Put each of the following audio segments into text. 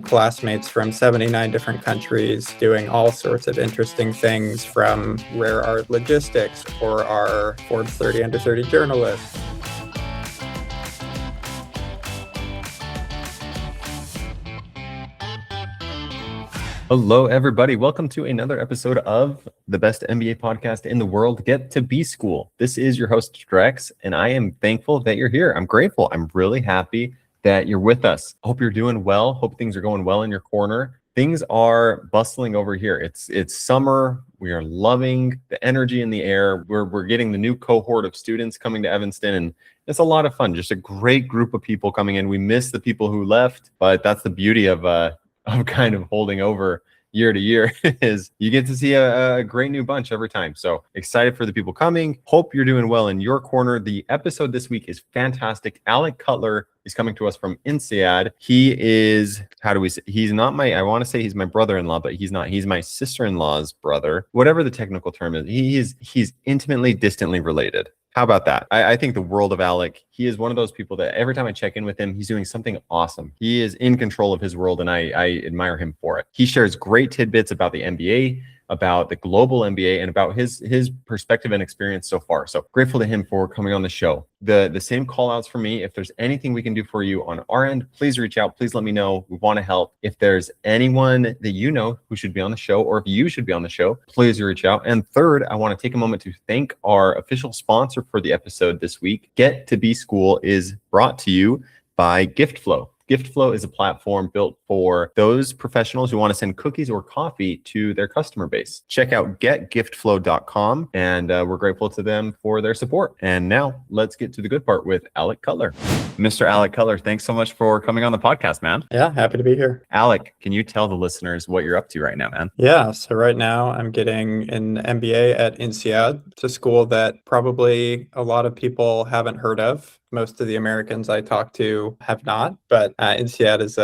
classmates from 79 different countries doing all sorts of interesting things, from rare art logistics or our Forbes 30 under 30 journalists. Hello, everybody. Welcome to another episode of the best MBA podcast in the world, Get to B School. This is your host, Drex, and I am thankful that you're here. I'm grateful. I'm really happy that you're with us. Hope you're doing well. Hope things are going well in your corner. Things are bustling over here. It's summer. We are loving the energy in the air. We're getting the new cohort of students coming to Evanston, and it's a lot of fun. Just a great group of people coming in. We miss the people who left, but that's the beauty of kind of holding over year to year is you get to see a great new bunch every time. So excited for the people coming. Hope you're doing well in your corner. The episode this week is fantastic. Alec Cutler is coming to us from INSEAD. He is, he's not I want to say he's my brother-in-law, but he's not. He's my sister-in-law's brother. Whatever the technical term is, he's intimately, distantly related. How about that? I think the world of Alec. He is one of those people that every time I check in with him, he's doing something awesome. He is in control of his world, and I admire him for it. He shares great tidbits about the MBA, about the global MBA, and about his perspective and experience so far. So grateful to him for coming on the show. The same call outs for me. If there's anything we can do for you on our end, please reach out. Please let me know. We want to help. If there's anyone that you know who should be on the show, or if you should be on the show, please reach out. And third, I want to take a moment to thank our official sponsor for the episode this week. Get to B School is brought to you by GiftFlow. GiftFlow is a platform built for those professionals who want to send cookies or coffee to their customer base. Check out getgiftflow.com, and we're grateful to them for their support. And now let's get to the good part with Alec Cutler. Mr. Alec Cutler, thanks so much for coming on the podcast, man. Yeah, happy to be here. Alec, can you tell the listeners what you're up to right now, man? Yeah, so right now I'm getting an MBA at INSEAD. It's a school that probably a lot of people haven't heard of. Most of the Americans I talk to have not, but INSEAD is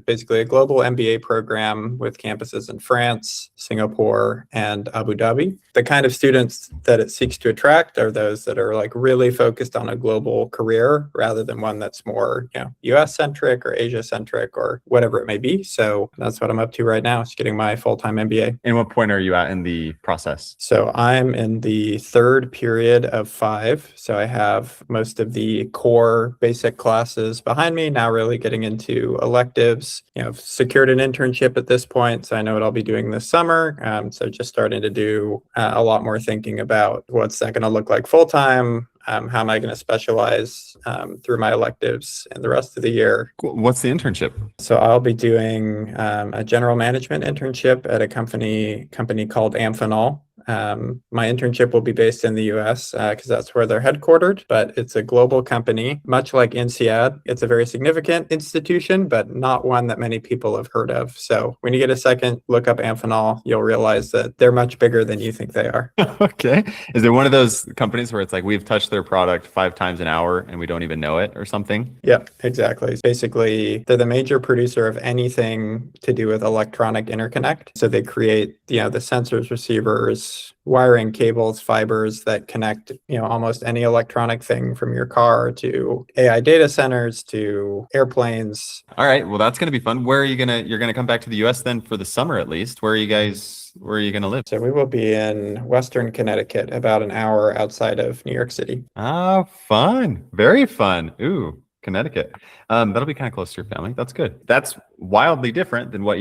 basically a global MBA program with campuses in France, Singapore, and Abu Dhabi. The kind of students that it seeks to attract are those that are like really focused on a global career rather than one that's more, US centric or Asia centric or whatever it may be. So that's what I'm up to right now, is getting my full-time MBA. And what point are you at in the process? So I'm in the third period of 5. So I have most of the core basic classes behind me, now really getting into electives. I've secured an internship at this point, so I know what I'll be doing this summer. So just starting to do a lot more thinking about what's that going to look like full-time. How am I going to specialize through my electives and the rest of the year? What's the internship? So I'll be doing a general management internship at a company called Amphenol. My internship will be based in the US because that's where they're headquartered, but it's a global company, much like INSEAD. It's a very significant institution, but not one that many people have heard of. So when you get a second, look up Amphenol. You'll realize that they're much bigger than you think they are. Okay. Is it one of those companies where it's like we've touched their product 5 times an hour and we don't even know it or something? Yep, exactly. Basically, they're the major producer of anything to do with electronic interconnect. So they create, the sensors, receivers, wiring, cables, fibers that connect, almost any electronic thing from your car to AI data centers to airplanes. All right. Well, that's going to be fun. Where are you're going to come back to the US then for the summer at least? Where are you going to live? So we will be in Western Connecticut, about an hour outside of New York City. Ah, fun. Very fun. Ooh, Connecticut. That'll be kind of close to your family. That's good. That's wildly different than what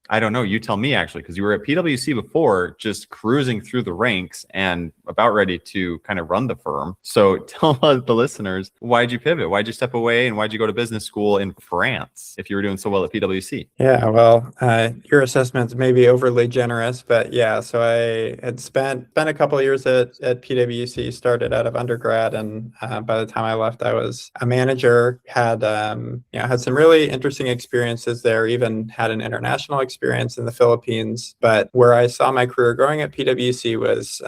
I don't know. You tell me, actually, because you were at PwC before, just cruising through the ranks and about ready to kind of run the firm. So tell the listeners, why'd you pivot? Why'd you step away? And why'd you go to business school in France if you were doing so well at PwC? Yeah, well, your assessments may be overly generous, but yeah, so I had spent a couple of years at PwC, started out of undergrad, and by the time I left, I was a manager, had some really interesting experiences there, even had an international experience experience in the Philippines. But where I saw my career going at PwC was,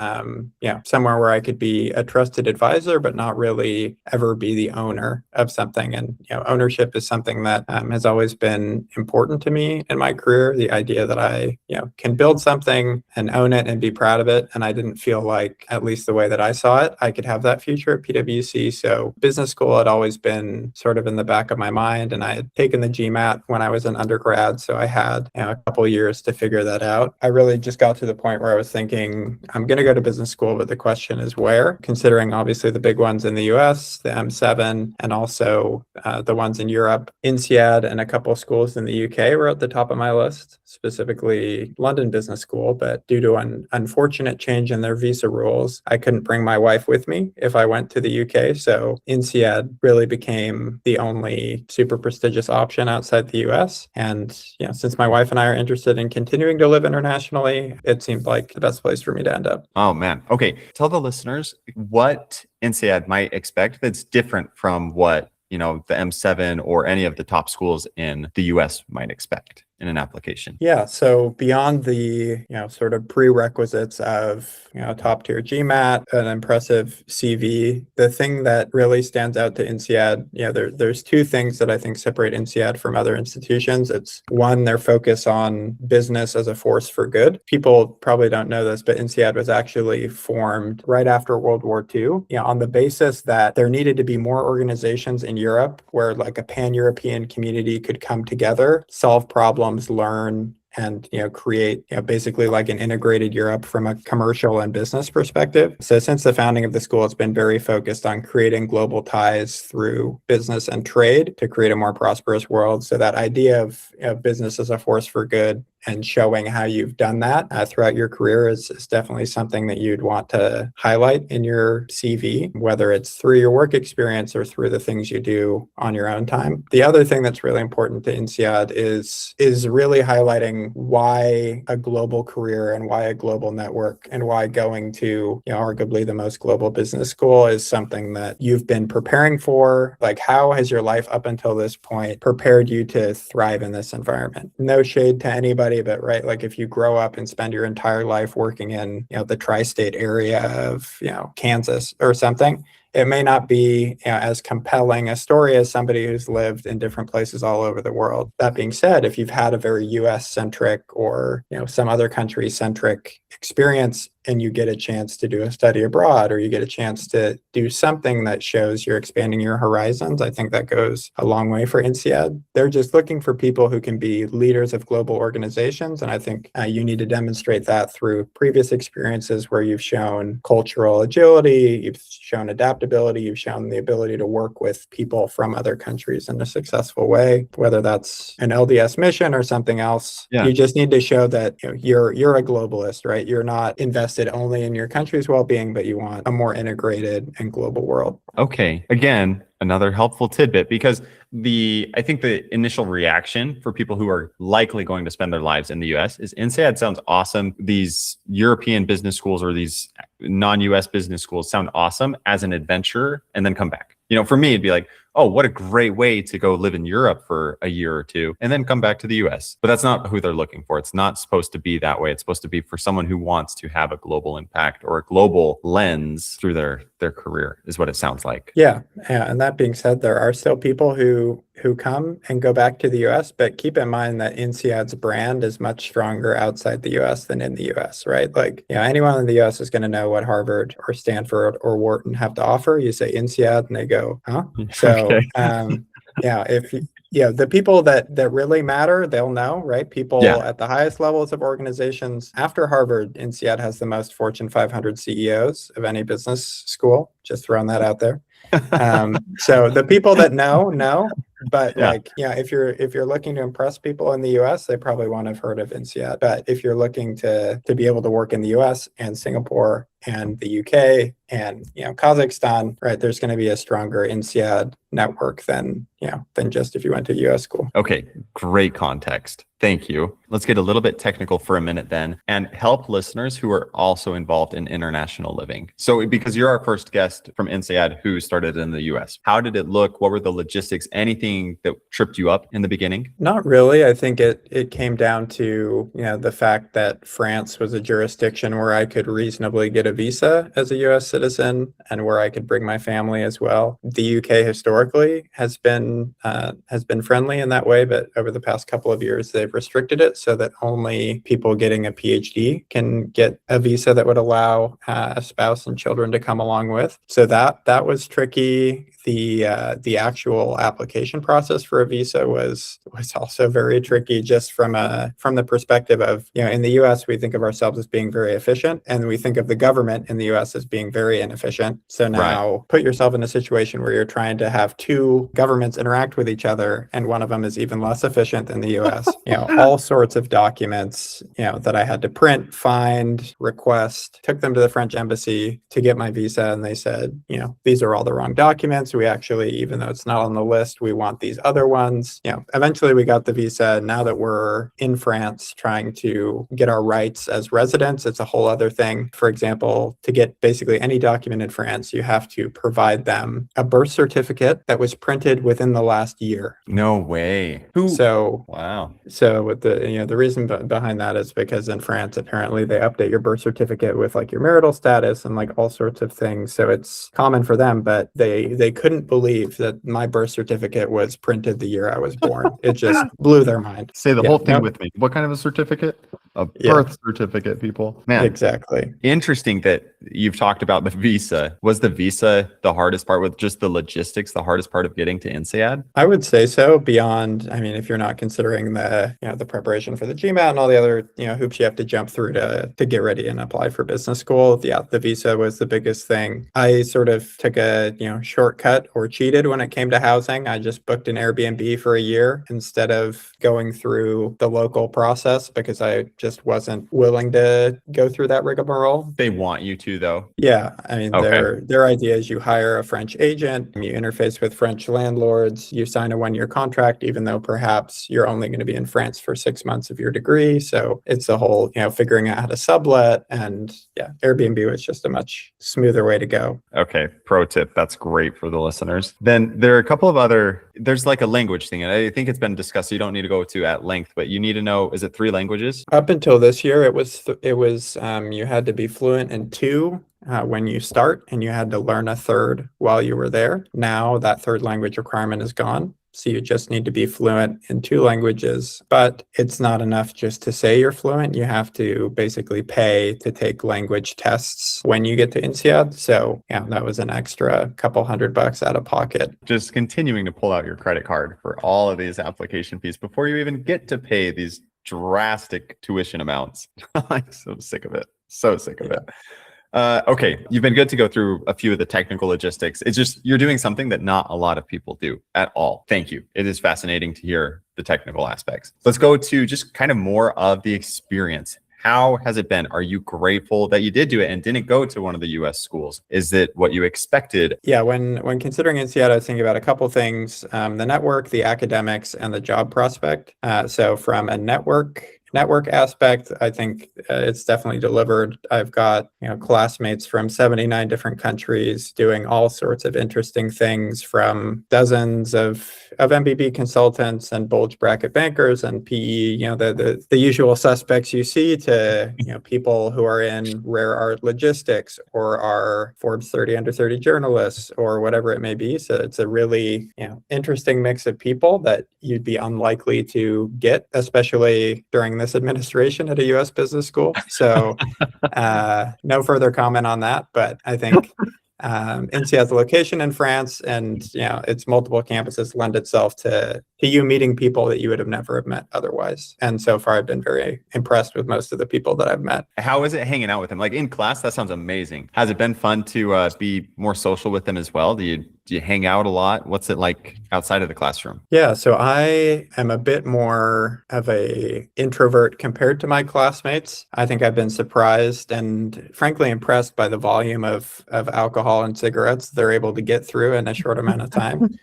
somewhere where I could be a trusted advisor, but not really ever be the owner of something. And, ownership is something that has always been important to me in my career. The idea that I, can build something and own it and be proud of it. And I didn't feel like, at least the way that I saw it, I could have that future at PwC. So business school had always been sort of in the back of my mind. And I had taken the GMAT when I was an undergrad. So I had a couple of years to figure that out. I really just got to the point where I was thinking, I'm going to go to business school, but the question is where, considering obviously the big ones in the US, the M7, and also the ones in Europe. INSEAD and a couple of schools in the UK were at the top of my list, specifically London Business School. But due to an unfortunate change in their visa rules, I couldn't bring my wife with me if I went to the UK. So INSEAD really became the only super prestigious option outside the US. And since my wife and I are interested in continuing to live internationally, it seemed like the best place for me to end up. Oh, man. Okay. Tell the listeners what INSEAD might expect that's different from what, the M7 or any of the top schools in the US might expect in an application. Yeah. So beyond the, sort of prerequisites of, top tier GMAT, an impressive CV, the thing that really stands out to INSEAD, there's two things that I think separate INSEAD from other institutions. It's one, their focus on business as a force for good. People probably don't know this, but INSEAD was actually formed right after World War II, on the basis that there needed to be more organizations in Europe where like a pan-European community could come together, solve problems, learn, and create basically like an integrated Europe from a commercial and business perspective. So since the founding of the school, it's been very focused on creating global ties through business and trade to create a more prosperous world. So that idea of business as a force for good and showing how you've done that throughout your career is definitely something that you'd want to highlight in your CV, whether it's through your work experience or through the things you do on your own time. The other thing that's really important to INSEAD is really highlighting why a global career and why a global network and why going to arguably the most global business school is something that you've been preparing for. Like, how has your life up until this point prepared you to thrive in this environment? No shade to anybody, but right, like if you grow up and spend your entire life working in the tri-state area of Kansas or something, it may not be as compelling a story as somebody who's lived in different places all over the world. That being said, if you've had a very US-centric or some other country-centric experience and you get a chance to do a study abroad or you get a chance to do something that shows you're expanding your horizons, I think that goes a long way for INSEAD. They're just looking for people who can be leaders of global organizations. And I think you need to demonstrate that through previous experiences where you've shown cultural agility, you've shown adaptability, you've shown the ability to work with people from other countries in a successful way, whether that's an LDS mission or something else. Yeah. You just need to show that you're a globalist, right? You're not invested only in your country's well-being, but you want a more integrated and global world. Okay. Again, another helpful tidbit, because I think the initial reaction for people who are likely going to spend their lives in the US is INSEAD sounds awesome. These European business schools or these non-US business schools sound awesome as an adventure and then come back. For me, it'd be like, oh, what a great way to go live in Europe for a year or two and then come back to the US. But that's not who they're looking for. It's not supposed to be that way. It's supposed to be for someone who wants to have a global impact or a global lens through their career, is what it sounds like. Yeah. And that being said, there are still people who come and go back to the US, but keep in mind that INSEAD's brand is much stronger outside the US than in the US, right? Like, anyone in the US is going to know what Harvard or Stanford or Wharton have to offer. You say INSEAD and they go, huh? So, Okay. if the people that really matter, they'll know, right? People at the highest levels of organizations. After Harvard, INSEAD has the most Fortune 500 CEOs of any business school. Just throwing that out there. So the people that know, but if you're looking to impress people in the US, they probably won't have heard of INSEAD. But if you're looking to be able to work in the US and Singapore and the UK and Kazakhstan, right? There's going to be a stronger INSEAD network than just if you went to US school. Okay, great context. Thank you. Let's get a little bit technical for a minute then and help listeners who are also involved in international living. So because you're our first guest from INSEAD who started in the US, how did it look? What were the logistics? Anything that tripped you up in the beginning? Not really. I think it came down to the fact that France was a jurisdiction where I could reasonably get a visa as a US citizen and where I could bring my family as well. The UK historically has been friendly in that way, but over the past couple of years they've restricted it so that only people getting a PhD can get a visa that would allow a spouse and children to come along with. So that was tricky. The actual application process for a visa was also very tricky, just from the perspective of, in the US we think of ourselves as being very efficient, and we think of the government in the US as being very inefficient. So now put yourself in a situation where you're trying to have two governments interact with each other, and one of them is even less efficient than the US. All sorts of documents that I had to print, find, request, took them to the French embassy to get my visa, and they said, these are all the wrong documents. We actually, even though it's not on the list, we want these other ones. Eventually we got the visa. Now that we're in France trying to get our rights as residents, it's a whole other thing. For example, to get basically any document in France, you have to provide them a birth certificate that was printed within the last year. No way. Wow. So with the reason behind that is because in France, apparently they update your birth certificate with like your marital status and like all sorts of things. So it's common for them, but they couldn't believe that my birth certificate was printed the year I was born. It just blew their mind. Say the whole thing with me. What kind of a certificate? A birth certificate, people. Man. Exactly. Interesting that you've talked about the visa. Was the visa the hardest part, with just the logistics, the hardest part of getting to INSEAD? I would say so. Beyond, if you're not considering the preparation for the GMAT and all the other, hoops you have to jump through to get ready and apply for business school. The visa was the biggest thing. I sort of took a, shortcut or cheated when it came to housing. I just booked an Airbnb for a year instead of going through the local process because I just wasn't willing to go through that rigmarole. They want you to, though. Yeah. Their idea is you hire a French agent, you interface with French landlords, you sign a 1-year contract, even though perhaps you're only going to be in France for 6 months of your degree. So it's the whole, figuring out how to sublet, and Airbnb was just a much smoother way to go. Okay. Pro tip. That's great for the listeners. Then there are a couple of there's like a language thing, and I think it's been discussed, so you don't need to go to at length, but you need to know, is it 3 languages? Up until this year, it was you had to be fluent in 2 when you start, and you had to learn a 3rd while you were there. Now that 3rd language requirement is gone. So you just need to be fluent in 2 languages, but it's not enough just to say you're fluent. You have to basically pay to take language tests when you get to INSEAD. So that was an extra couple $100 out of pocket. Just continuing to pull out your credit card for all of these application fees before you even get to pay these drastic tuition amounts. I'm so sick of it. So sick of it. Okay, you've been good to go through a few of the technical logistics. It's just, you're doing something that not a lot of people do at all. Thank you. It is fascinating to hear the technical aspects. Let's go to just kind of more of the experience. How has it been? Are you grateful that you did do it and didn't go to one of the US schools? Is it what you expected? Yeah, when considering INSEAD, I was thinking about a couple things, the network, the academics, and the job prospect. So from a network aspect, I think it's definitely delivered. I've got classmates from 79 different countries doing all sorts of interesting things, from dozens of MBB consultants and bulge bracket bankers and PE, the usual suspects you see, to people who are in rare art logistics or are Forbes 30 under 30 journalists or whatever it may be. So it's a really interesting mix of people that you'd be unlikely to get, especially during this administration at a U.S. business school. So no further comment on that, but I think INSEAD's location in France and its multiple campuses lend itself to you meeting people that you would have never met otherwise. And so far, I've been very impressed with most of the people that I've met. How is it hanging out with them? Like in class, that sounds amazing. Has it been fun to be more social with them as well? Do you Do you hang out a lot? What's it like outside of the classroom? Yeah, so I am a bit more of a introvert compared to my classmates. I think I've been surprised and frankly impressed by the volume of alcohol and cigarettes they're able to get through in a short amount of time.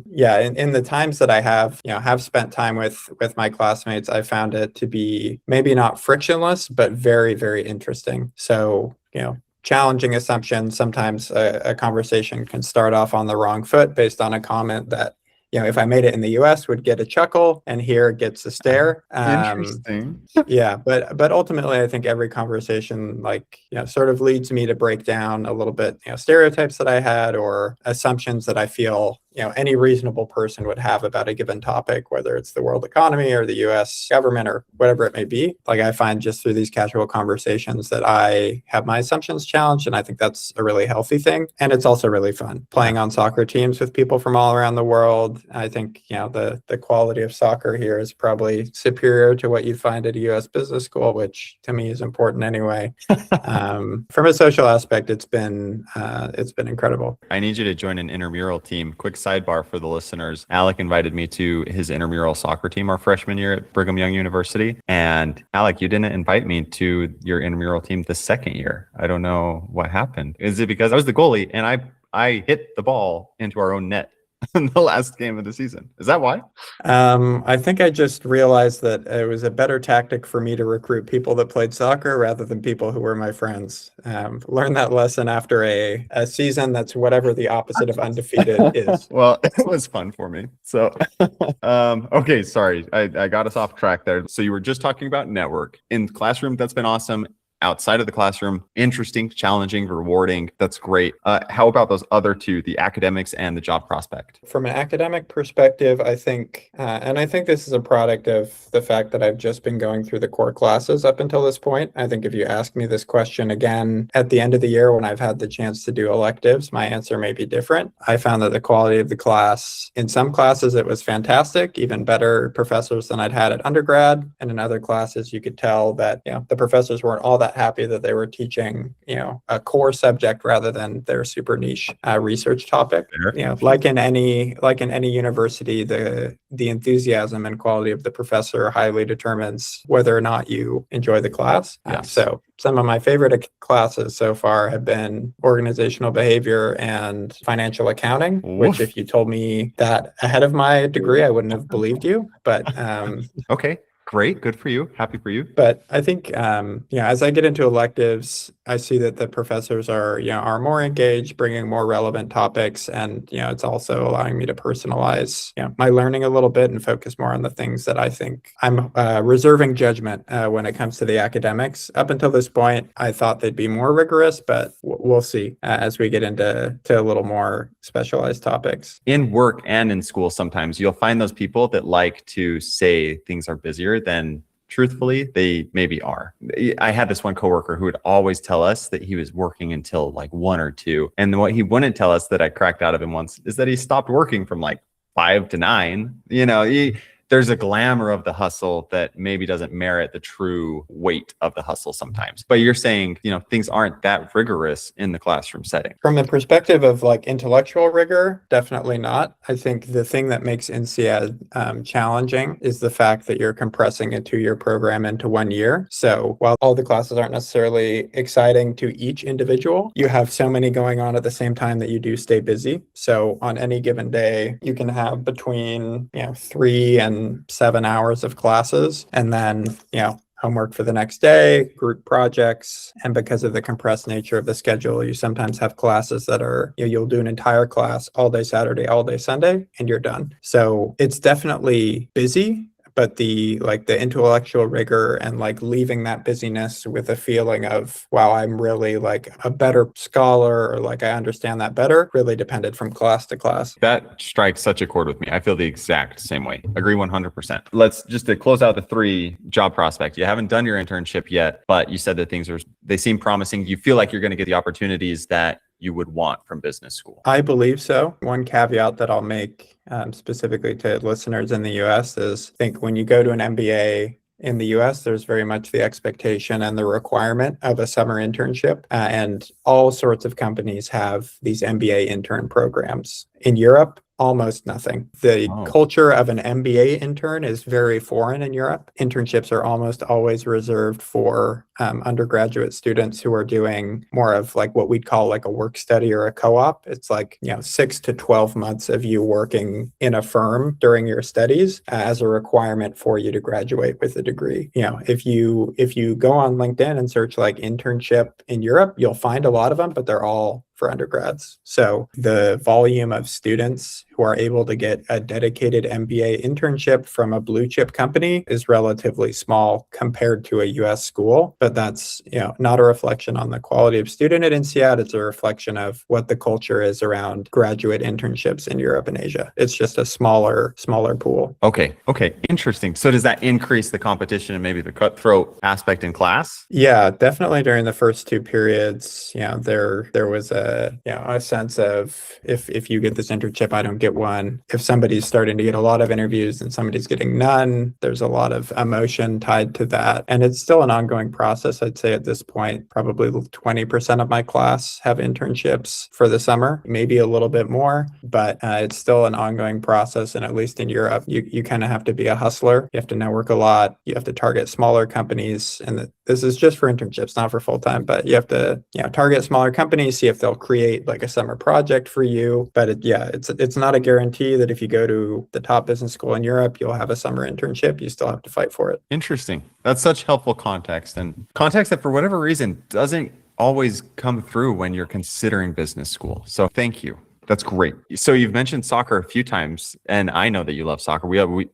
Yeah, in the times that I have spent time with my classmates, I found it to be maybe not frictionless, but very, very interesting. So, challenging assumptions. Sometimes a conversation can start off on the wrong foot based on a comment that, if I made it in the US would get a chuckle and here it gets a stare. Interesting. Yeah, but ultimately I think every conversation sort of leads me to break down a little bit, stereotypes that I had or assumptions that I feel any reasonable person would have about a given topic, whether it's the world economy or the US government or whatever it may be. Like I find just through these casual conversations that I have my assumptions challenged, and I think that's a really healthy thing. And it's also really fun playing on soccer teams with people from all around the world. I think, the quality of soccer here is probably superior to what you find at a US business school, which to me is important anyway. From a social aspect, it's been incredible. I need you to join an intramural team. Quick sidebar for the listeners. Alec invited me to his intramural soccer team our freshman year at Brigham Young University. And Alec, you didn't invite me to your intramural team the second year. I don't know what happened. Is it because I was the goalie and I hit the ball into our own net in the last game of the season? Is that why? I think I just realized that it was a better tactic for me to recruit people that played soccer rather than people who were my friends. Learned that lesson after a season that's whatever the opposite of undefeated is. Well, it was fun for me. So, okay, sorry. I got us off track there. So you were just talking about network. In classroom, that's been awesome. Outside of the classroom, interesting, challenging, rewarding. That's great. How about those other two, the academics and the job prospect? From an academic perspective, I think, and I think this is a product of the fact that I've just been going through the core classes up until this point. I think if you ask me this question again at the end of the year when I've had the chance to do electives, my answer may be different. I found that the quality of the class, in some classes, it was fantastic, even better professors than I'd had at undergrad. And in other classes, you could tell that, the professors weren't all that happy that they were teaching, a core subject rather than their super niche research topic. Like in any university, the enthusiasm and quality of the professor highly determines whether or not you enjoy the class. Yes. So some of my favorite classes so far have been organizational behavior and financial accounting, which if you told me that ahead of my degree, I wouldn't have believed you. But okay. Great. Good for you. Happy for you. But I think, as I get into electives, I see that the professors are more engaged, bringing more relevant topics. And, it's also allowing me to personalize, my learning a little bit and focus more on the things that I think I'm reserving judgment when it comes to the academics. Up until this point, I thought they'd be more rigorous, but we'll see as we get into a little more specialized topics. In work and in school, sometimes you'll find those people that like to say things are busier than truthfully they maybe are. I had this one coworker who would always tell us that he was working until like 1 or 2. And what he wouldn't tell us that I cracked out of him once is that he stopped working from like 5 to 9. There's a glamour of the hustle that maybe doesn't merit the true weight of the hustle sometimes. But you're saying, things aren't that rigorous in the classroom setting. From the perspective of like intellectual rigor, definitely not. I think the thing that makes INSEAD challenging is the fact that you're compressing a 2-year program into 1 year. So while all the classes aren't necessarily exciting to each individual, you have so many going on at the same time that you do stay busy. So on any given day, you can have between 3 and 7 hours of classes, and then homework for the next day, group projects. And because of the compressed nature of the schedule, you sometimes have classes that are, you'll do an entire class all day Saturday, all day Sunday, and you're done. So it's definitely busy. But the intellectual rigor and like leaving that busyness with a feeling of, wow, I'm really like a better scholar, or like I understand that better, really depended from class to class. That strikes such a chord with me. I feel the exact same way. Agree 100%. Let's just to close out the 3 job prospects. You haven't done your internship yet, but you said that they seem promising. You feel like you're going to get the opportunities that you would want from business school. I believe so. One caveat that I'll make specifically to listeners in the US is, I think when you go to an MBA, in the US, there's very much the expectation and the requirement of a summer internship. And all sorts of companies have these MBA intern programs. In Europe, almost nothing. The culture of an MBA intern is very foreign in Europe. Internships are almost always reserved for undergraduate students who are doing more of like what we'd call like a work study or a co-op. It's like, 6 to 12 months of you working in a firm during your studies as a requirement for you to graduate with a degree. If you go on LinkedIn and search like internship in Europe, you'll find a lot of them, but they're all for undergrads. So the volume of students who are able to get a dedicated MBA internship from a blue chip company is relatively small compared to a US school. But that's, not a reflection on the quality of student at INSEAD. It's a reflection of what the culture is around graduate internships in Europe and Asia. It's just a smaller pool. Okay. Interesting. So does that increase the competition and maybe the cutthroat aspect in class? Yeah, definitely during the first two periods, there was a sense of if you get this internship, I don't get one. If somebody's starting to get a lot of interviews and somebody's getting none, there's a lot of emotion tied to that. And it's still an ongoing process. I'd say at this point, probably 20% of my class have internships for the summer, maybe a little bit more, but it's still an ongoing process. And at least in Europe, you kind of have to be a hustler. You have to network a lot. You have to target smaller companies. And this is just for internships, not for full-time, but you have to target smaller companies, see if they'll create like a summer project for you. But it's not a guarantee that if you go to the top business school in Europe, you'll have a summer internship. You still have to fight for it. Interesting. That's such helpful context, and context that for whatever reason doesn't always come through when you're considering business school. So thank you. That's great. So you've mentioned soccer a few times, and I know that you love soccer.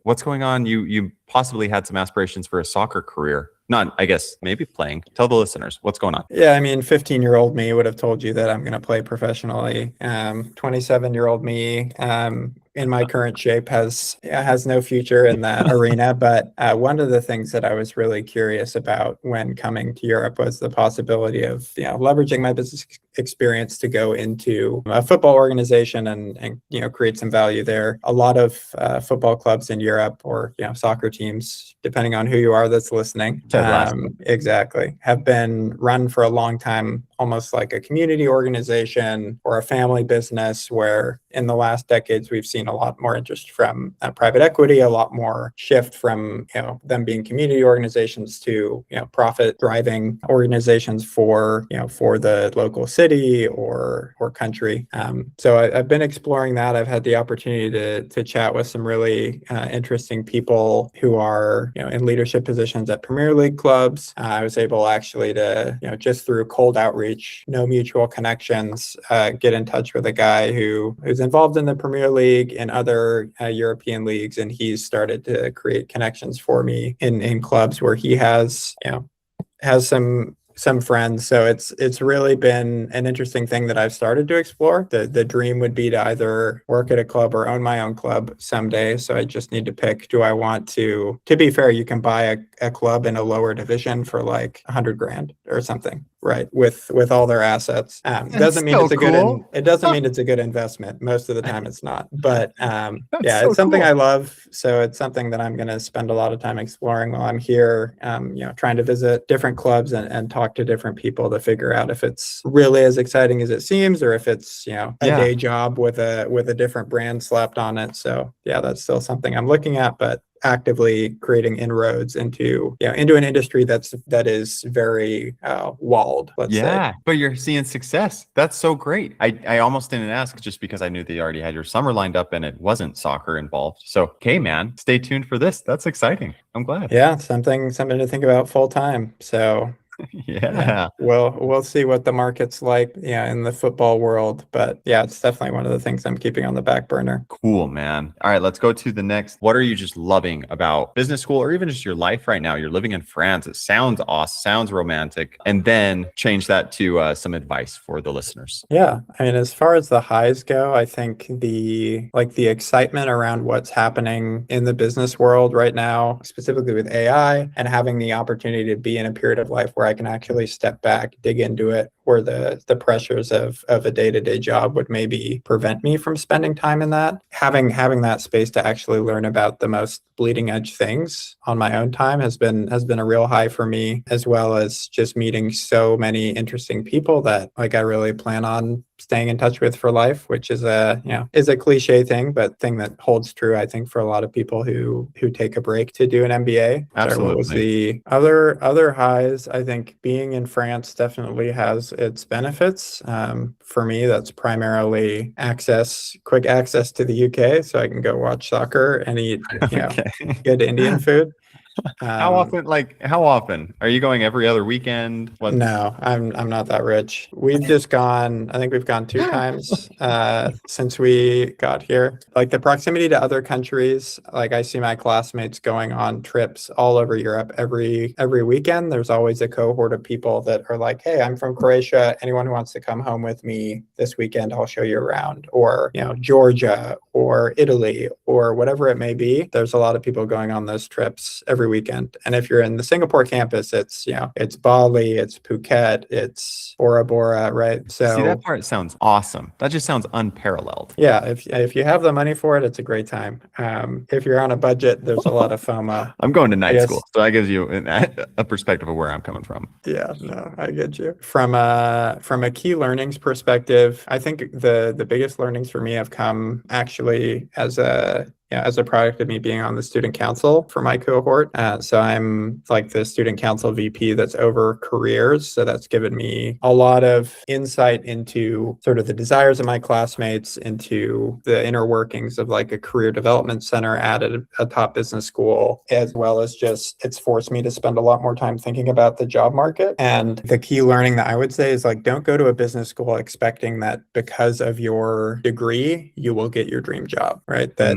What's going on? You possibly had some aspirations for a soccer career. Not, I guess, maybe playing. Tell the listeners what's going on. Yeah, 15-year-old me would have told you that I'm going to play professionally. 27-year-old me, in my current shape, has no future in that arena. But one of the things that I was really curious about when coming to Europe was the possibility of leveraging my business experience to go into a football organization and create some value there. A lot of football clubs in Europe, or soccer teams, depending on who you are that's listening, exactly, have been run for a long time, almost like a community organization or a family business, where in the last decades we've seen a lot more interest from private equity, a lot more shift from them being community organizations to profit driving organizations for the local city or country. So I've been exploring that. I've had the opportunity to chat with some really interesting people who are in leadership positions at Premier League clubs. I was able actually to just through cold outreach, no mutual connections, get in touch with a guy who's involved in the Premier League and other European leagues, and he's started to create connections for me in clubs where he has some friends. So it's really been an interesting thing that I've started to explore. The dream would be to either work at a club or own my own club someday. So I just need to pick, do I want to be fair, you can buy a club in a lower division for like $100,000 or something, right? With all their assets. It doesn't mean it's a good investment. Most of the time it's not, but it's something I love. So it's something that I'm going to spend a lot of time exploring while I'm here, trying to visit different clubs and talk to different people to figure out if it's really as exciting as it seems, or if it's, a day job with a different brand slapped on it. So that's still something I'm looking at, but actively creating inroads into an industry that is very walled, let's say. But you're seeing success. That's so great. I almost didn't ask just because I knew that you already had your summer lined up and it wasn't soccer involved. So, okay, man, stay tuned for this. That's exciting. I'm glad. Yeah, something to think about full time. So we'll see what the market's like in the football world, but it's definitely one of the things I'm keeping on the back burner. Cool, man. All right, let's go to the next. What are you just loving about business school, or even just your life right now? You're living in France. It sounds awesome, sounds romantic, and then change that to some advice for the listeners. As far as the highs go, I think the excitement around what's happening in the business world right now, specifically with AI, and having the opportunity to be in a period of life where I can actually step back, dig into it, or the pressures of a day-to-day job would maybe prevent me from spending time in that. Having that space to actually learn about the most bleeding edge things on my own time has been a real high for me, as well as just meeting so many interesting people that like I really plan on staying in touch with for life, which is a cliche thing, but thing that holds true, I think, for a lot of people who take a break to do an MBA. Absolutely. What was the other highs? I think being in France definitely has its benefits. For me, that's primarily quick access to the UK, so I can go watch soccer and eat good Indian food. How often are you going? Every other weekend? What? No, I'm not that rich. We've just gone, I think we've gone 2 times since we got here. Like the proximity to other countries, like I see my classmates going on trips all over Europe every weekend. There's always a cohort of people that are like, hey, I'm from Croatia. Anyone who wants to come home with me this weekend, I'll show you around. Or, Georgia or Italy or whatever it may be. There's a lot of people going on those trips every weekend. And if you're in the Singapore campus, it's Bali, it's Phuket, it's Bora Bora, right? So see, that part sounds awesome. That just sounds unparalleled. Yeah, if you have the money for it, it's a great time. If you're on a budget, there's a lot of FOMO. I'm going to night school, so that gives you a perspective of where I'm coming from. Yeah, no, I get you. From a key learnings perspective, I think the biggest learnings for me have come actually as a product of me being on the student council for my cohort. So I'm like the student council VP that's over careers. So that's given me a lot of insight into sort of the desires of my classmates, into the inner workings of like a career development center at a top business school, as well as just it's forced me to spend a lot more time thinking about the job market. And the key learning that I would say is like, don't go to a business school expecting that because of your degree, you will get your dream job, right? That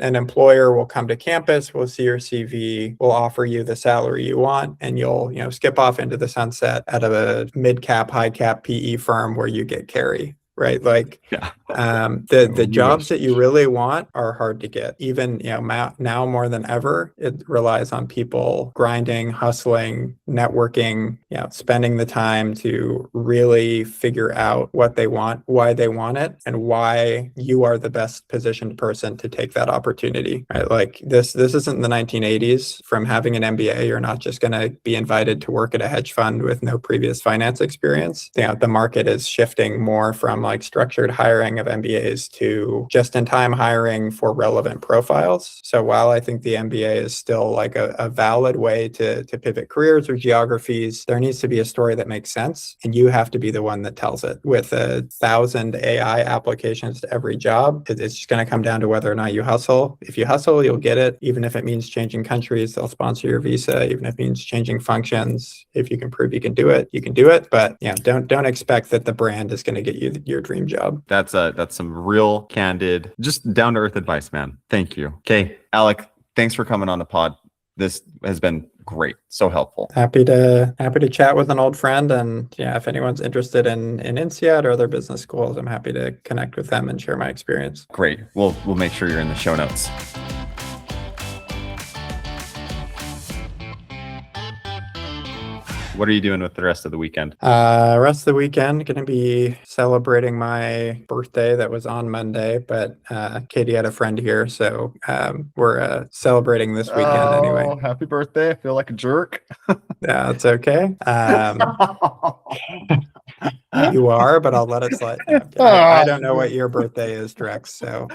an employer will come to campus, will see your CV, will offer you the salary you want, and you'll skip off into the sunset at a mid-cap, high-cap PE firm where you get carry. Right. Like the jobs that you really want are hard to get. Even, now more than ever, it relies on people grinding, hustling, networking, spending the time to really figure out what they want, why they want it, and why you are the best positioned person to take that opportunity. Right. Like this isn't the 1980s. From having an MBA, you're not just going to be invited to work at a hedge fund with no previous finance experience. The market is shifting more from like structured hiring of MBAs to just-in-time hiring for relevant profiles. So while I think the MBA is still like a valid way to pivot careers or geographies, there needs to be a story that makes sense, and you have to be the one that tells it. With 1,000 AI applications to every job, it's just going to come down to whether or not you hustle. If you hustle, you'll get it. Even if it means changing countries, they'll sponsor your visa. Even if it means changing functions, if you can prove you can do it, you can do it. But don't expect that the brand is going to get you your dream job. That's some real candid, just down to earth advice, man. Thank you. Okay, Alec, thanks for coming on the pod. This has been great, so helpful. Happy to chat with an old friend, and if anyone's interested in INSEAD or other business schools, I'm happy to connect with them and share my experience. Great. We'll make sure you're in the show notes. What are you doing with the rest of the weekend? Rest of the weekend, going to be celebrating my birthday that was on Monday, but Katie had a friend here, so we're celebrating this weekend anyway. Happy birthday. I feel like a jerk. Yeah, it's okay. You are, but I'll let it slide. I don't know what your birthday is, Drex, so